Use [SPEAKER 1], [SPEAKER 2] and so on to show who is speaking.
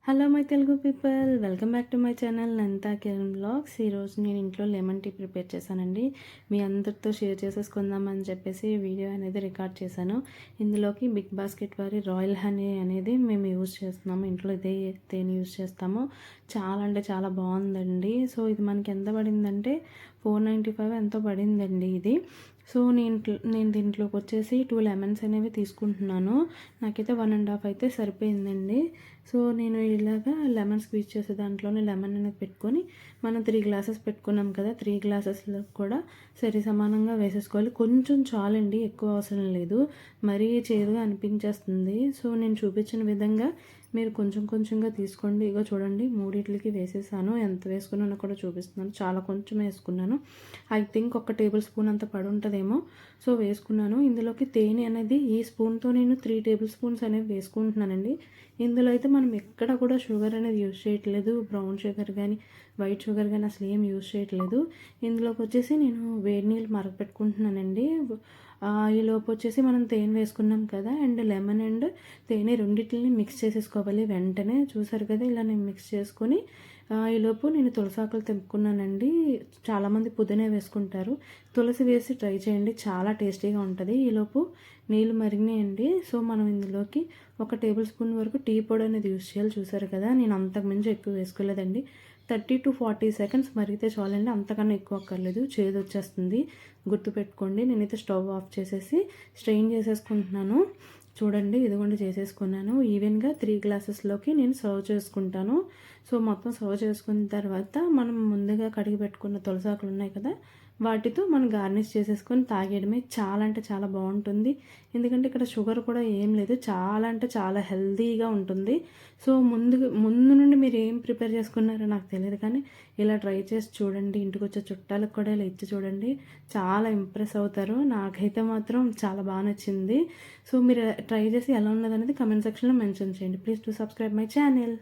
[SPEAKER 1] Hello my Telugu people, welcome back to my channel Nantha Kiran blogs. ఈరోజు నేను ఇంట్లో లెమన్ టీ ప్రిపేర్ చేశానండి. మీ అందరితో షేర్ చేసేసుకుందామని చెప్పేసి వీడియో అనేది రికార్డ్ చేశాను. ఇందులోకి బిగ్ బాస్కెట్ వారి రాయల్ హనీ అనేది మేము యూజ్ చేస్తున్నాము. ఇంట్లో ఇదే తేనె యూజ్ చేస్తాము. చాలా అంటే చాలా బాగుందండి. సో ఇది మనకి ఎంత పడిందంటే 495 ఎంతో పడిందండి ఇది. సో నేను దీంట్లోకి వచ్చేసి 2 లెమన్స్ అనేవి తీసుకుంటున్నాను. నాకైతే 1.5 అయితే సరిపోయిందండి. సో నేను ఇలాగా లెమన్ స్క్వీజ్ చేసే దాంట్లోనే లెమన్ అనేది పెట్టుకొని మనం 3 గ్లాసెస్ పెట్టుకున్నాం కదా, 3 గ్లాసెస్లో కూడా సరి సమానంగా వేసేసుకోవాలి. కొంచెం చాలండి, ఎక్కువ అవసరం లేదు, మరీ చేదుగా అనిపించేస్తుంది. సో నేను చూపించిన విధంగా మీరు కొంచెం కొంచెంగా తీసుకోండి. ఇగో చూడండి, మూడిట్లకి వేసేసాను. ఎంత వేసుకున్నానో కూడా చూపిస్తున్నాను. చాలా కొంచెం వేసుకున్నాను. ఐ థింక్ 1 టేబుల్ స్పూన్ అంత పడి ఉంటుందేమో. సో వేసుకున్నాను. ఇందులోకి తేనె అనేది ఈ స్పూన్తో నేను 3 టేబుల్ స్పూన్స్ అనేవి వేసుకుంటున్నానండి. ఇందులో అయితే మనం ఎక్కడ కూడా షుగర్ అనేది యూజ్ చేయట్లేదు. బ్రౌన్ షుగర్ కానీ వైట్ షుగర్ కానీ అసలు ఏం యూజ్ చేయట్లేదు. ఇందులోకి వచ్చేసి నేను వేడి నీళ్ళు మరగపెట్టుకుంటున్నానండి. ఈ లోపు వచ్చేసి మనం తేనె వేసుకున్నాం కదా, అండ్ లెమన్ అండ్ తేనె రెండింటిని మిక్స్ చేసేసుకోవాలి. వెంటనే చూసారు కదా, ఇలా నేను మిక్స్ చేసుకొని ఈలోపు నేను తులసాకులు తెంపుకున్నానండి. చాలామంది పుదీనా వేసుకుంటారు. తులసి వేసి ట్రై చేయండి, చాలా టేస్టీగా ఉంటుంది. ఈలోపు నీళ్ళు మరిగినాయండి. సో మనం ఇందులోకి 1 టేబుల్ స్పూన్ వరకు టీ పొడి అనేది యూజ్ చేయాలి. చూసారు కదా, నేను అంతకుమించి ఎక్కువ వేసుకోలేదండి. 30 to 40 సెకండ్స్ మరిగితే చాలండి, అంతకన్నా ఎక్కువ అక్కర్లేదు, చేదు వచ్చేస్తుంది. గుర్తుపెట్టుకోండి. నేనైతే స్టవ్ ఆఫ్ చేసేసి స్ట్రెయిన్ చేసేసుకుంటున్నాను. చూడండి, ఇదిగోండి చేసేసుకున్నాను. ఈవెన్గా 3 గ్లాసెస్లోకి నేను సర్వ్ చేసుకుంటాను. సో మొత్తం సర్వ్ చేసుకున్న తర్వాత మనం ముందుగా కడిగి పెట్టుకున్న తులసాకులు ఉన్నాయి కదా, వాటితో మనం గార్నిష్ చేసేసుకొని తాగేయడమే. చాలా అంటే చాలా బాగుంటుంది. ఎందుకంటే ఇక్కడ షుగర్ కూడా ఏం లేదు. చాలా అంటే చాలా హెల్తీగా ఉంటుంది. సో ముందు నుండి మీరు ఏం ప్రిపేర్ చేసుకున్నారో నాకు తెలియదు, కానీ ఇలా ట్రై చేసి చూడండి. ఇంటికి వచ్చే చుట్టాలకు కూడా ఇలా ఇచ్చి చూడండి, చాలా ఇంప్రెస్ అవుతారు. నాకైతే మాత్రం చాలా బాగా నచ్చింది. సో మీరు ట్రై చేసి ఎలా ఉన్నదనేది కమెంట్ సెక్షన్లో మెన్షన్ చేయండి. Please to subscribe my channel.